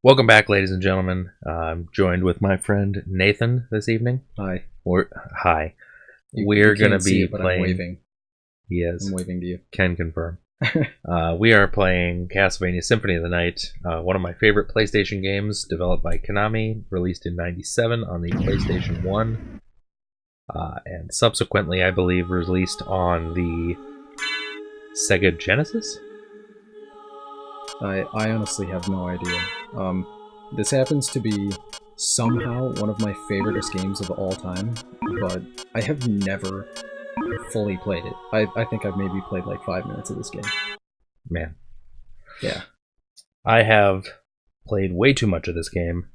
Welcome back, ladies and gentlemen. I'm joined with my friend Nathan this evening. Hi. Hi. We're going to be playing. I'm waving. He is. I'm waving to you. Can confirm. We are playing Castlevania Symphony of the Night, one of my favorite PlayStation games, developed by Konami, released in '97 on the PlayStation 1, and subsequently, I believe, released on the Sega Genesis? I honestly have no idea. This happens to be somehow one of my favoriteest games of all time, but I have never fully played it. I think I've maybe played like 5 minutes of this game. Man. Yeah. I have played way too much of this game.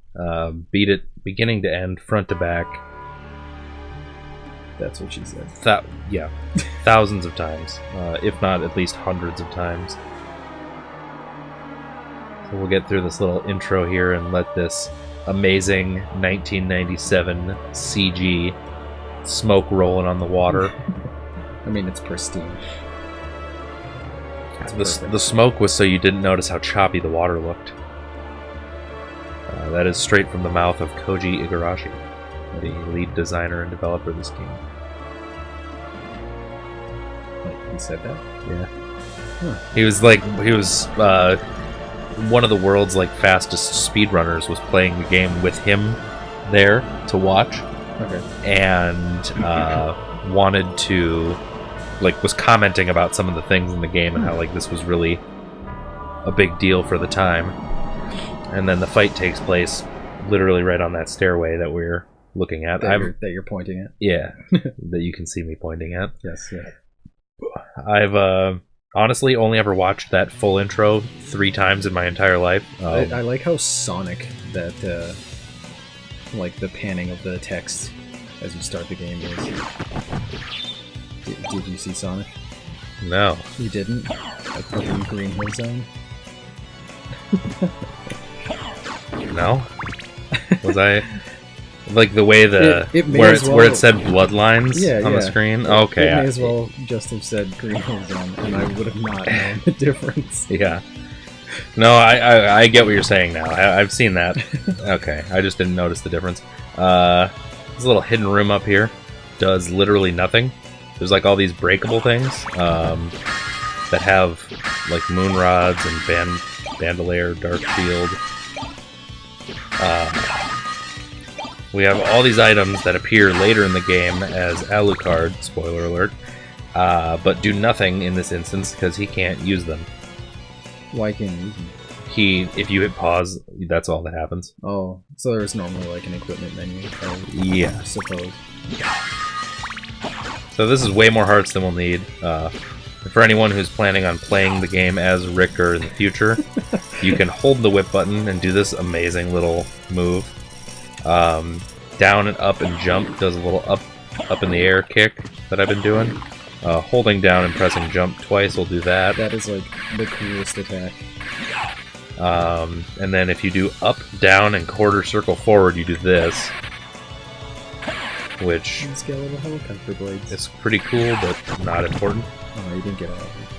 Beat it beginning to end, front to back. That's what she said. Yeah. Thousands of times. If not at least hundreds of times. So we'll get through this little intro here and let this amazing 1997 CG smoke rolling on the water. I mean, it's pristine. The smoke was so you didn't notice how choppy the water looked. That is straight from the mouth of Koji Igarashi, the lead designer and developer of this game. Like, he said that? Yeah. Huh. He was one of the world's fastest speedrunners was playing the game with him there to watch. Okay. And wanted to was commenting about some of the things in the game and how this was really a big deal for the time. And then the fight takes place literally right on that stairway that we're looking at. That you're pointing at? Yeah. That you can see me pointing at. Yes, yeah. I've honestly only ever watched that full intro 3 times in my entire life. I like how sonic that the panning of the text as you start the game is. Did you see Sonic? No. You didn't? Like fucking Green Hill Zone? No? Was I... the way where it said bloodlines on the screen? Okay. It may as well just have said Green Hill Zone, and I would have not known the difference. Yeah. No, I get what you're saying now. I've seen that. Okay, I just didn't notice the difference. There's a little hidden room up here. Does literally nothing. There's all these breakable things that have moon rods and bandolier, dark field. We have all these items that appear later in the game as Alucard, spoiler alert, but do nothing in this instance because he can't use them. Why can't he use them? If you hit pause, that's all that happens. Oh, so there's normally an equipment menu, yeah. I suppose. So this is way more hearts than we'll need. For anyone who's planning on playing the game as Richter in the future, you can hold the whip button and do this amazing little move. Down and up and jump does a little up in the air kick that I've been doing. Holding down and pressing jump twice will do that. That is the coolest attack. And then if you do up, down, and quarter circle forward, you do this. Which skeletal helicopter blades. It's pretty cool, but not important. Oh, you didn't get it.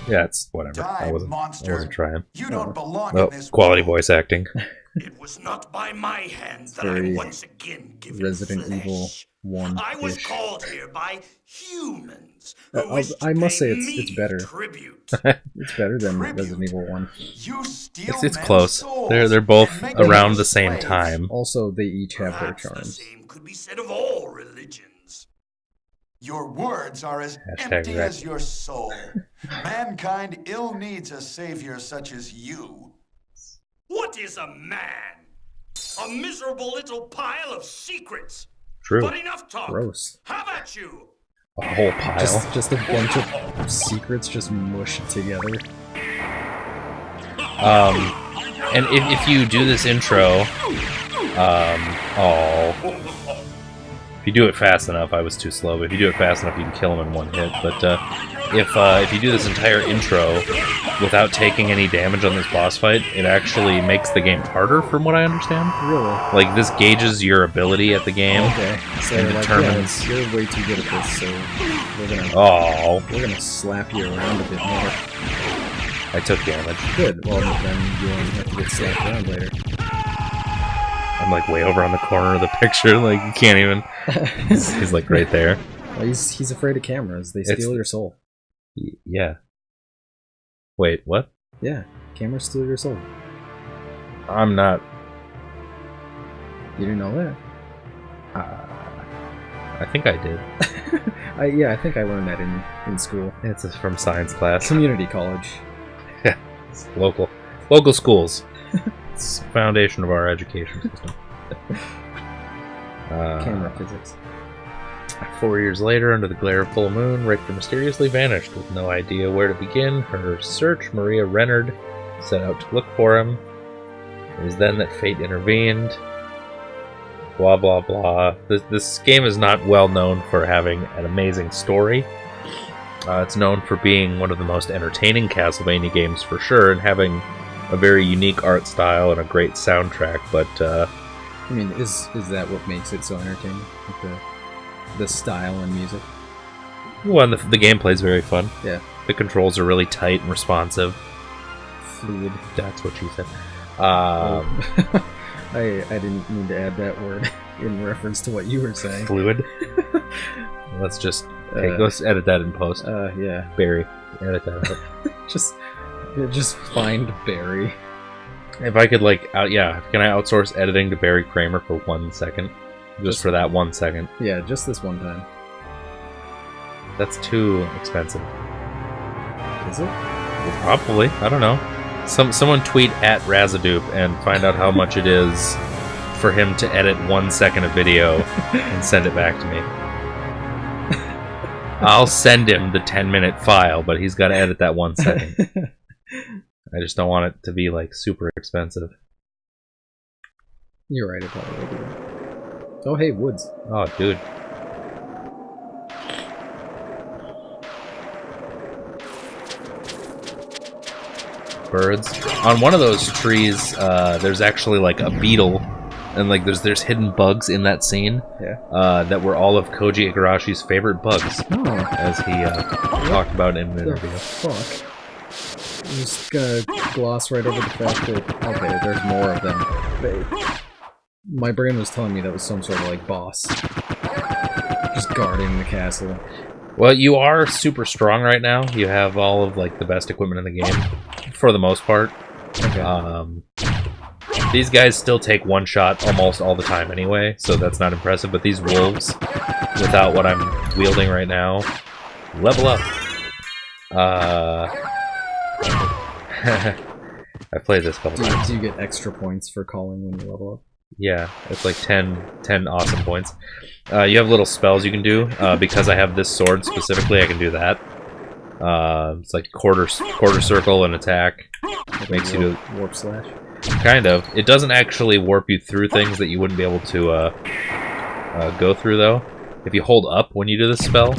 Yeah, it's whatever. I wasn't trying. You don't belong in this quality world. voice acting. It was not by my hands that I once again given Resident flesh. Evil 1. I was called here by humans. I must say it's better. Tribute. It's better than Resident Evil 1. You steal It's close. They're both around the same time. Also, they each have their Perhaps charms. the same could be said of all religions. Your words are as empty right. as your soul. Mankind ill needs a savior such as you. What is a man? A miserable little pile of secrets. True. But enough talk. Gross. How about you? A whole pile. Just a bunch of secrets just mushed together. And if you do this intro, if you do it fast enough, I was too slow, but if you do it fast enough, you can kill him in one hit. But if you do this entire intro without taking any damage on this boss fight, it actually makes the game harder, from what I understand. Really? This gauges your ability at the game. Okay. So and determines. Yeah, you're way too good at this, so we're gonna slap you around a bit more. I took damage. Good. Well, then you won't have to get slapped around later. I'm like way over on the corner of the picture, like you can't even. He's like right there. Well, he's afraid of cameras. They steal your soul. Yeah. Wait, what? Yeah, cameras steal your soul. I'm not. You didn't know that? I think I did. I think I learned that in school. It's from science class. Community college. Yeah, it's local schools. It's the foundation of our education system. Camera physics. 4 years later, under the glare of full moon, Richter mysteriously vanished with no idea where to begin her search. Maria Rennard set out to look for him. It was then that fate intervened. Blah blah blah. This game is not well known for having an amazing story. It's known for being one of the most entertaining Castlevania games for sure, and having a very unique art style and a great soundtrack. But I mean, is that what makes it so entertaining? Like the style and music? well, and the gameplay is very fun. Yeah. The controls are really tight and responsive. Fluid. That's what she said. I didn't mean to add that word in reference to what you were saying. Fluid. Let's just let's edit that in post. Yeah. Barry, edit that out. just find Barry. If I could, like, can I outsource editing to Barry Kramer for 1 second? Just for that 1 second. Yeah, just this one time. That's too expensive. Is it? Probably. I don't know. Someone tweet at Razadoop and find out how much it is for him to edit 1 second of video and send it back to me. I'll send him the 10-minute file, but he's got to edit that 1 second. I just don't want it to be, like, super expensive. You're right, it probably will be. Oh, hey, woods. Oh, dude. Birds. On one of those trees, there's actually, like, a beetle, and, like, there's hidden bugs in that scene. Yeah. That were all of Koji Igarashi's favorite bugs, Oh. as he talked about in an interview. Fuck. I'm just gonna gloss right over the fact that, okay, there's more of them. My brain was telling me that was some sort of, like, boss. Just guarding the castle. Well, you are super strong right now. You have all of, like, the best equipment in the game, for the most part. Okay. These guys still take one shot almost all the time anyway, so that's not impressive. But these wolves, without what I'm wielding right now, level up. I've played this a couple times. Do you get extra points for calling when you level up? Yeah, it's like 10 awesome points. You have little spells you can do. Because I have this sword specifically, I can do that. It's like quarter circle and attack. Like Makes you do warp slash. Kind of. It doesn't actually warp you through things that you wouldn't be able to go through, though. If you hold up when you do this spell,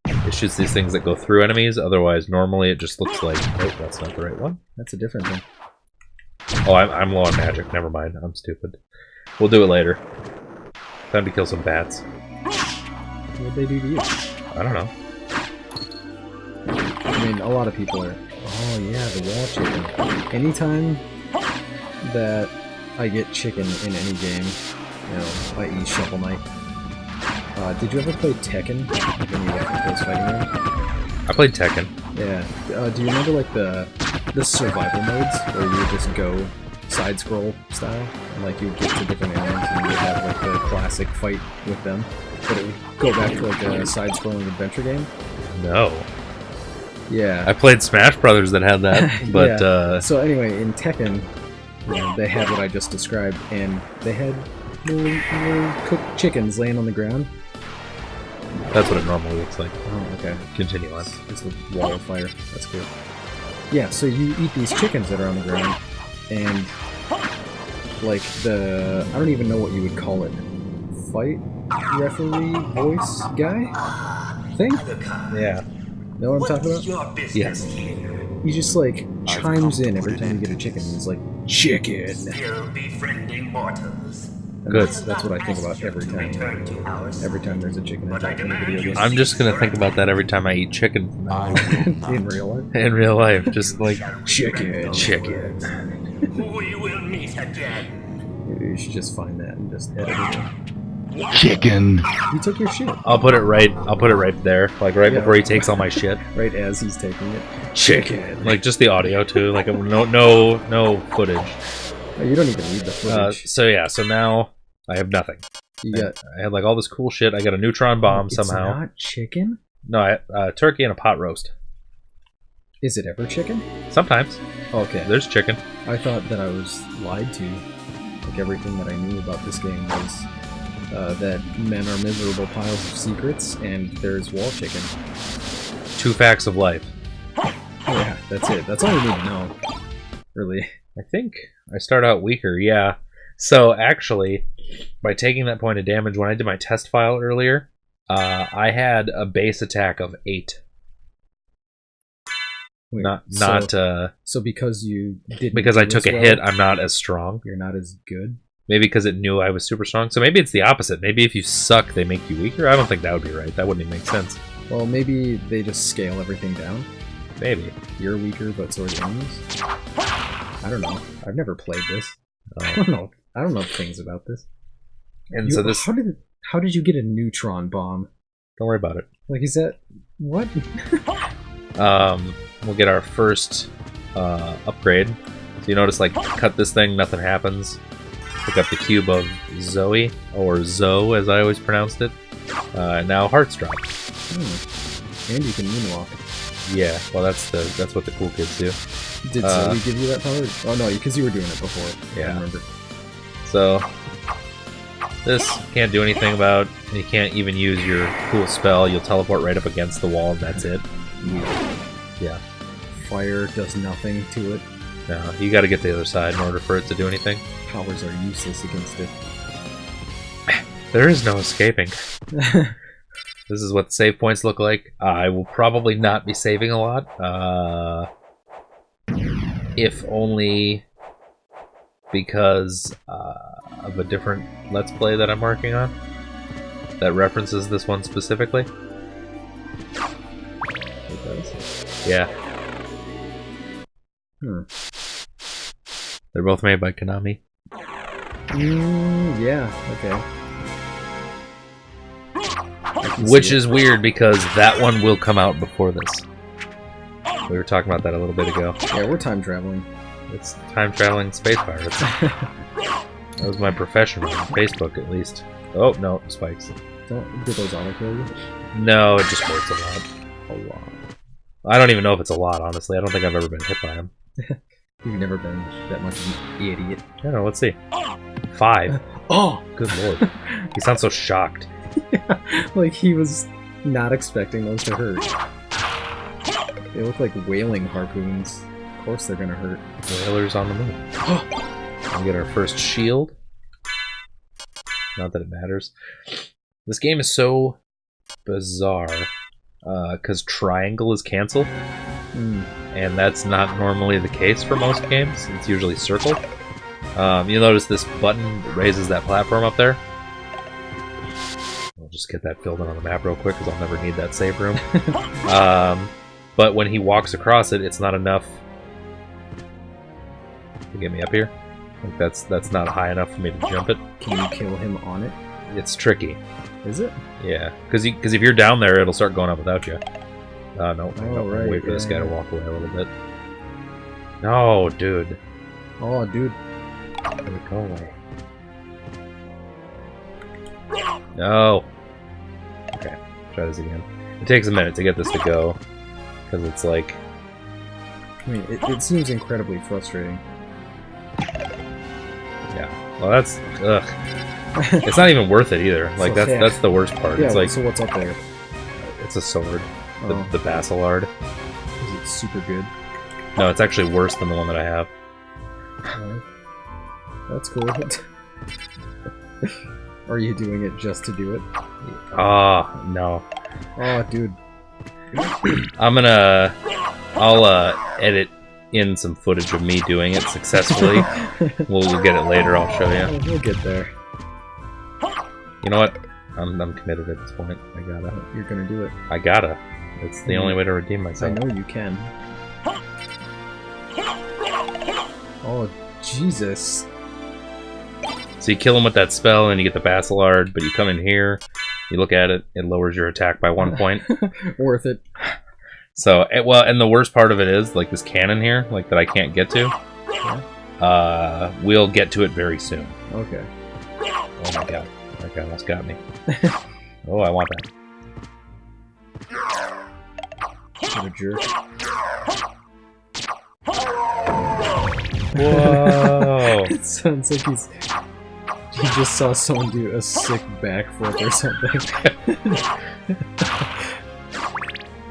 it shoots these things that go through enemies. Otherwise, normally it just looks like... Oh, that's not the right one. That's a different thing. Oh, I'm low on magic. Never mind. I'm stupid. We'll do it later. Time to kill some bats. What'd they do to you? I don't know. I mean, a lot of people are... Oh, yeah, the wall chicken. Anytime that I get chicken in any game, you know, i.e. Shovel Knight. Did you ever play Tekken? Like any of those fighting games? I played Tekken. Yeah. Do you remember, like, the survival modes, where you would just go side-scroll style? And, like, you would get to different areas, and you would have, like, the classic fight with them, but it would go back to, like, a side-scrolling adventure game? No. Yeah. I played Smash Brothers that had that, but... Yeah. So anyway, in Tekken, you know, they had what I just described, and they had little cooked chickens laying on the ground. That's what it normally looks like. Oh, okay. Continue on. It's a wall of fire. That's cool. Yeah, so you eat these chickens that are on the ground, and, like, I don't even know what you would call it. Fight referee voice guy thing? Yeah. Know what I'm talking about? Your business Yes. here. He just, like, chimes in every time you get a chicken. He's like, chicken! Still befriending mortals. And Good. That's what I think about every time. Return to ours. Every time there's a chicken But I attack in a demand video you game. I'm just gonna think about that every time I eat chicken In real life. in real life. Just like, Chicken. chicken. We will meet again. You should just find that and just edit it in. Chicken. He took your shit. I'll put it right there, like right before he takes all my shit. Right as he's taking it. Chicken. Like just the audio too. Like no footage. Oh, you don't even need the footage. So now I have nothing. I had like all this cool shit. I got a neutron bomb somehow. It's not chicken? No, turkey and a pot roast. Is it ever chicken? Sometimes. Okay. There's chicken. I thought that I was lied to. Like everything that I knew about this game was that men are miserable piles of secrets and there's wall chicken. 2 facts of life. Oh, yeah, that's it. That's all you need to know. Really. I think I start out weaker, yeah. So actually, by taking that point of damage, when I did my test file earlier, I had a base attack of 8. Wait, so because you didn't because I took a hit, I'm not as strong. You're not as good? Maybe because it knew I was super strong. So maybe it's the opposite. Maybe if you suck, they make you weaker. I don't think that would be right. That wouldn't even make sense. Well, maybe they just scale everything down. Maybe. You're weaker, but so are the enemies. I don't know. I've never played this. I don't know. I don't know things about this. And so this. How did you get a neutron bomb? Don't worry about it. Like, is that what? We'll get our first upgrade. So you notice, like, cut this thing, nothing happens. Pick up the cube of Zoe, or Zoe as I always pronounced it. Now hearts drop. And you can moonwalk. Yeah, well that's what the cool kids do. Did Zoe give you that power? Oh no, because you were doing it before. Yeah. I remember. So this can't do anything about. You can't even use your cool spell. You'll teleport right up against the wall, and that's it. Yeah. Fire does nothing to it. No, you got to get to the other side in order for it to do anything. Powers are useless against it. There is no escaping. This is what the save points look like. I will probably not be saving a lot. If only because of a different Let's Play that I'm working on that references this one specifically. It does? Yeah. They're both made by Konami. Yeah, okay. Which is weird because that one will come out before this. We were talking about that a little bit ago. Yeah, we're time traveling. It's time traveling space pirates. That was my profession on Facebook, at least. Oh, no, spikes. Did those auto-kill you? No, it just hurts a lot. A lot. I don't even know if it's a lot, honestly. I don't think I've ever been hit by him. You've never been that much of an idiot. I don't know, let's see. 5. Oh! Good lord. He sounds so shocked. Yeah, like he was not expecting those to hurt. They look like whaling harpoons. Of course they're gonna hurt. Whalers on the moon. We'll get our first shield. Not that it matters. This game is so bizarre because triangle is cancelled. And that's not normally the case for most games. It's usually circle. You'll notice this button raises that platform up there. I'll just get that filled in on the map real quick because I'll never need that save room. But when he walks across it, it's not enough to get me up here. Like that's not high enough for me to jump it. Can you kill him on it? It's tricky. Is it? Yeah, because if you're down there, it'll start going up without you. No. Right, wait for this guy to walk away a little bit. No, dude. Oh, dude. Go away. No. Okay, try this again. It takes a minute to get this to go, because it's like... I mean, it seems incredibly frustrating. Yeah. Well, that's... Ugh. It's not even worth it either. Like, so, that's the worst part. Yeah, it's like... So what's up there? It's a sword. Oh. The Basilard. Is it super good? No, it's actually worse than the one that I have. That's cool. Are you doing it just to do it? No. Oh, dude. I'll edit in some footage of me doing it successfully. We'll get it later, I'll show you. We'll get there. You know what? I'm committed at this point. I gotta. You're gonna do it. I gotta. It's the only way to redeem myself. I know you can. Oh, Jesus. So you kill him with that spell, and you get the Basilard, but you come in here, you look at it, it lowers your attack by 1 point. Worth it. So, well, and the worst part of it is, like, this cannon here, like, that I can't get to, we'll get to it very soon. Okay. Oh my god. That guy almost got me. Oh, I want that. What a jerk. Whoa! It sounds like he just saw someone do a sick backflip or something.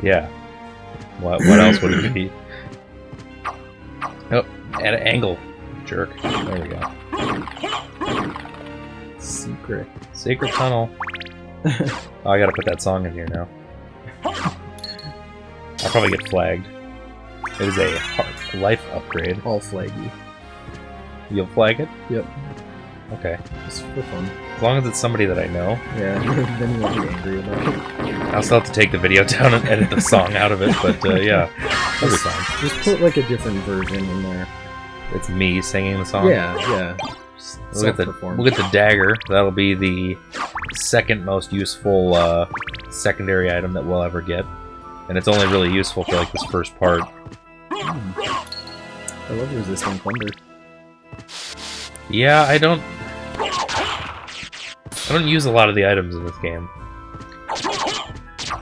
Yeah. What else would it be? Oh, at an angle. Jerk. There we go. Secret tunnel. Oh, I gotta put that song in here now. I'll probably get flagged. It is a life upgrade. I'll flag you. You'll flag it? Yep. Okay. Just for fun. As long as it's somebody that I know. Yeah, then you won't be angry about it. I'll still have to take the video down and edit the song out of it, but yeah. That'll be fine. Just put like a different version in there. It's me singing the song? Yeah. We'll get the dagger. That'll be the second most useful secondary item that we'll ever get. And it's only really useful for like this first part. I love resisting thunder. Yeah, I don't use a lot of the items in this game.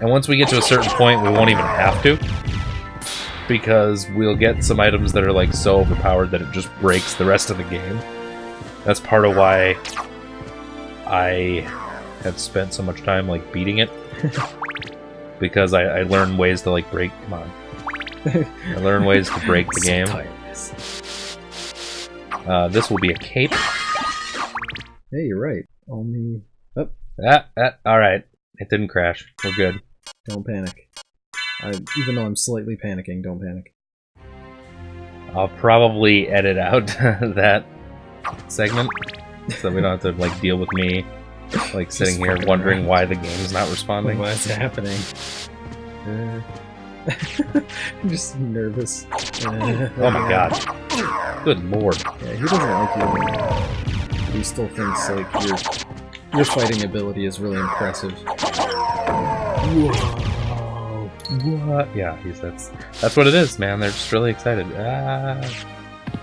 And once we get to a certain point, we won't even have to. Because we'll get some items that are like so overpowered that it just breaks the rest of the game. That's part of why I have spent so much time like beating it. Because I learned ways to like break. Come on. I learned ways to break the game. This will be a cape. Hey, you're right. Only. Oh. Alright. It didn't crash. We're good. Don't panic. Even though I'm slightly panicking, don't panic. I'll probably edit out that segment so we don't have to like deal with me like sitting here wondering why the game's not responding. What's happening? I'm just nervous. Oh my god. Good lord. Yeah, he doesn't like you. But he still thinks like your fighting ability is really impressive. Whoa. What? Yeah, that's what it is, man. They're just really excited.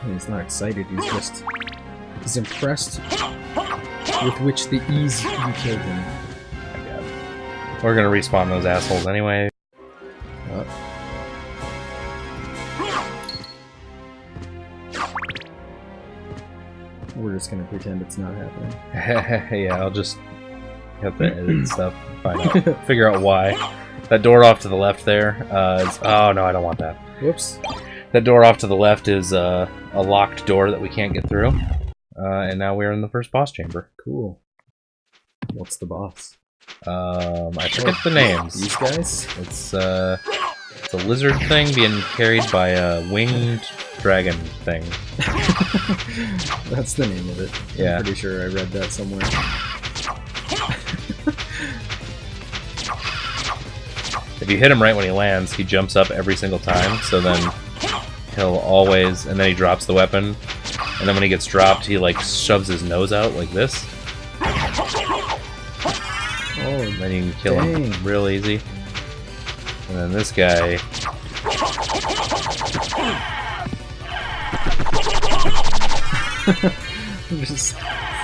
He's not excited, he's impressed with which the ease you killed him. I guess. We're gonna respawn those assholes anyway. We're just gonna pretend it's not happening. Yeah, I'll just have to edit stuff, figure out why. That door off to the left there is... Oh, no, I don't want that. Whoops. That door off to the left is a locked door that we can't get through. And now we're in the first boss chamber. Cool. What's the boss? I forget the names. These guys? It's a lizard thing being carried by a winged dragon thing. That's the name of it. Yeah. I'm pretty sure I read that somewhere. If you hit him right when he lands, he jumps up every single time, so then he'll always... And then he drops the weapon, and then when he gets dropped, he like shoves his nose out like this. Oh, and then you can kill him real easy. And then this guy... Just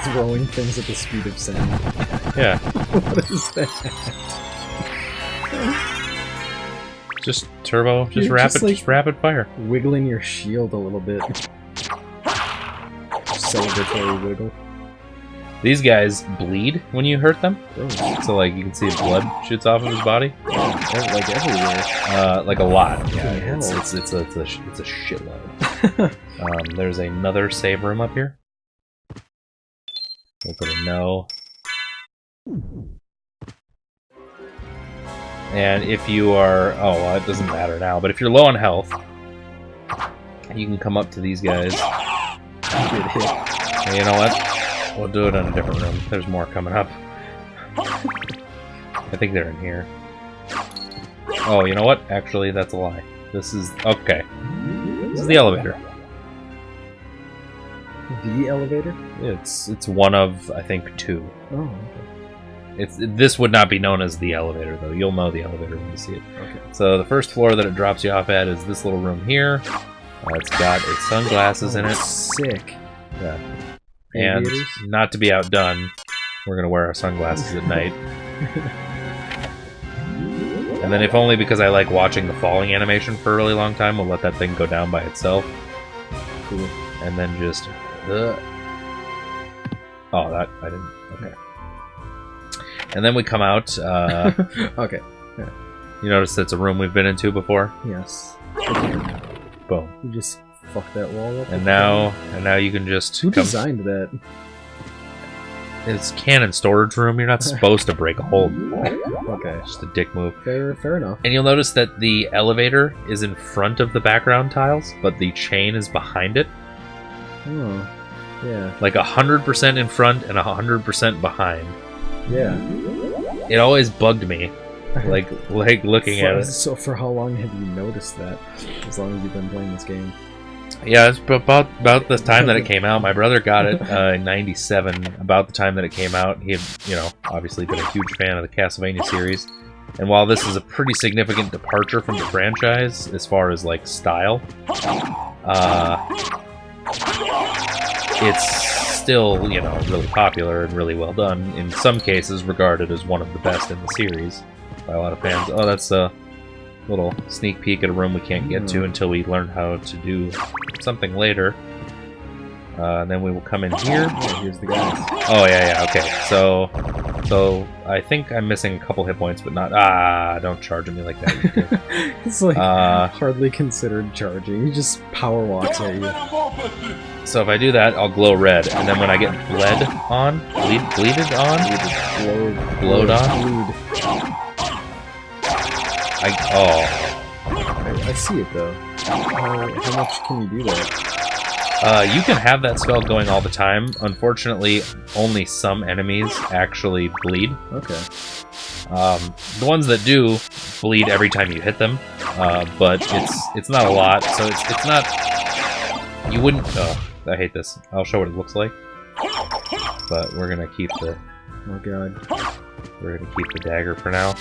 throwing things at the speed of sound. Yeah. What is that? Just turbo, just rapid fire. Wiggling your shield a little bit. Celebratory wiggle. These guys bleed when you hurt them. Gross. So like you can see blood shoots off of his body. Like everywhere. Like a lot. Yeah, Hell. it's a shitload. There's another save room up here. We'll put a no. And if you are... Oh, well, it doesn't matter now, but if you're low on health, you can come up to these guys. Get hit. And you know what? We'll do it in a different room. There's more coming up. I think they're in here. Oh, you know what? Actually, that's a lie. This is... Okay. This is the elevator. The elevator? It's one of, I think, 2. Oh, okay. This would not be known as the elevator, though. You'll know the elevator when you see it. Okay. So the first floor that it drops you off at is this little room here. It's got its sunglasses in it. Sick. Yeah. And Aviators? not to be outdone, we're going to wear our sunglasses at night. And then if only because I like watching the falling animation for a really long time, we'll let that thing go down by itself. Cool. And then just... oh, that... I didn't... Okay. And then we come out... Okay. Yeah. You notice it's a room we've been into before? Yes. Boom. You just fuck that wall up. And now you can just... Who designed that? It's cannon storage room. You're not supposed to break a hole in the wall. Okay. Just a dick move. Fair enough. And you'll notice that the elevator is in front of the background tiles, but the chain is behind it. Oh. Yeah. Like 100% in front and 100% behind. Yeah. It always bugged me. Like looking at it. So for how long have you noticed that? As long as you've been playing this game? Yeah, it's about the time that it came out. My brother got it in '97. About the time that it came out, he had, obviously been a huge fan of the Castlevania series. And while this is a pretty significant departure from the franchise as far as like style, it's still really popular and really well done. In some cases, regarded as one of the best in the series by a lot of fans. Oh, that's a little sneak peek at a room we can't get to until we learn how to do something later. And then we will come in here. Oh, here's the guys. Oh, yeah, okay. So I think I'm missing a couple hit points, but not... don't charge at me like that. You dick. It's like hardly considered charging. He just power walks at you. So if I do that, I'll glow red. And then when I get bleeded on? Blowed on? I see it though. How much can you do that? You can have that spell going all the time. Unfortunately, only some enemies actually bleed. Okay. The ones that do bleed every time you hit them, but it's not a lot. So it's not. You wouldn't. I hate this. I'll show what it looks like. But we're gonna keep the. Oh god. We're gonna keep the dagger for now.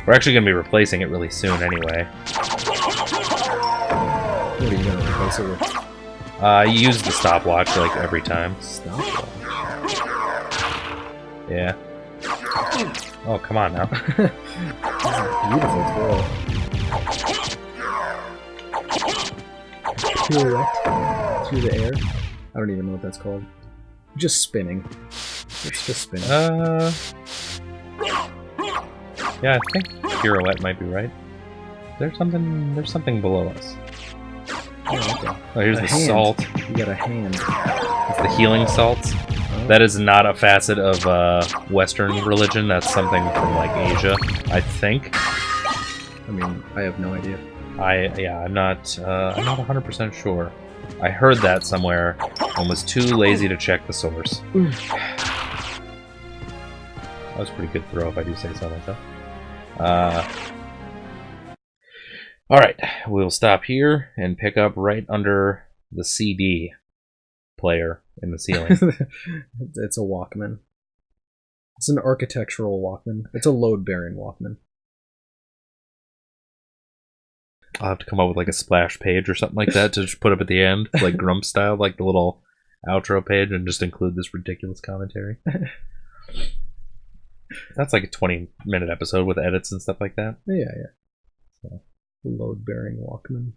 We're actually gonna be replacing it really soon anyway. What are you gonna replace it with? You use the stopwatch like every time. Stopwatch? Yeah. Oh, come on now. Beautiful throw. Pirouette through the air. I don't even know what that's called. Just spinning. It's just spinning. Yeah, I think pirouette might be right. There's something below us. Oh, okay. Oh, here's the salt. You got a hand. It's the healing salts. Oh. That is not a facet of Western religion. That's something from like Asia, I think. I mean, I have no idea. I'm not 100% sure. I heard that somewhere and was too lazy to check the source. That was a pretty good throw, if I do say so myself. Alright, we'll stop here and pick up right under the CD player in the ceiling. It's a Walkman. It's an architectural Walkman. It's a load-bearing Walkman. I'll have to come up with like a splash page or something like that to just put up at the end, like Grump style, like the little outro page, and just include this ridiculous commentary. That's like a 20-minute episode with edits and stuff like that. Yeah. So, load-bearing Walkman.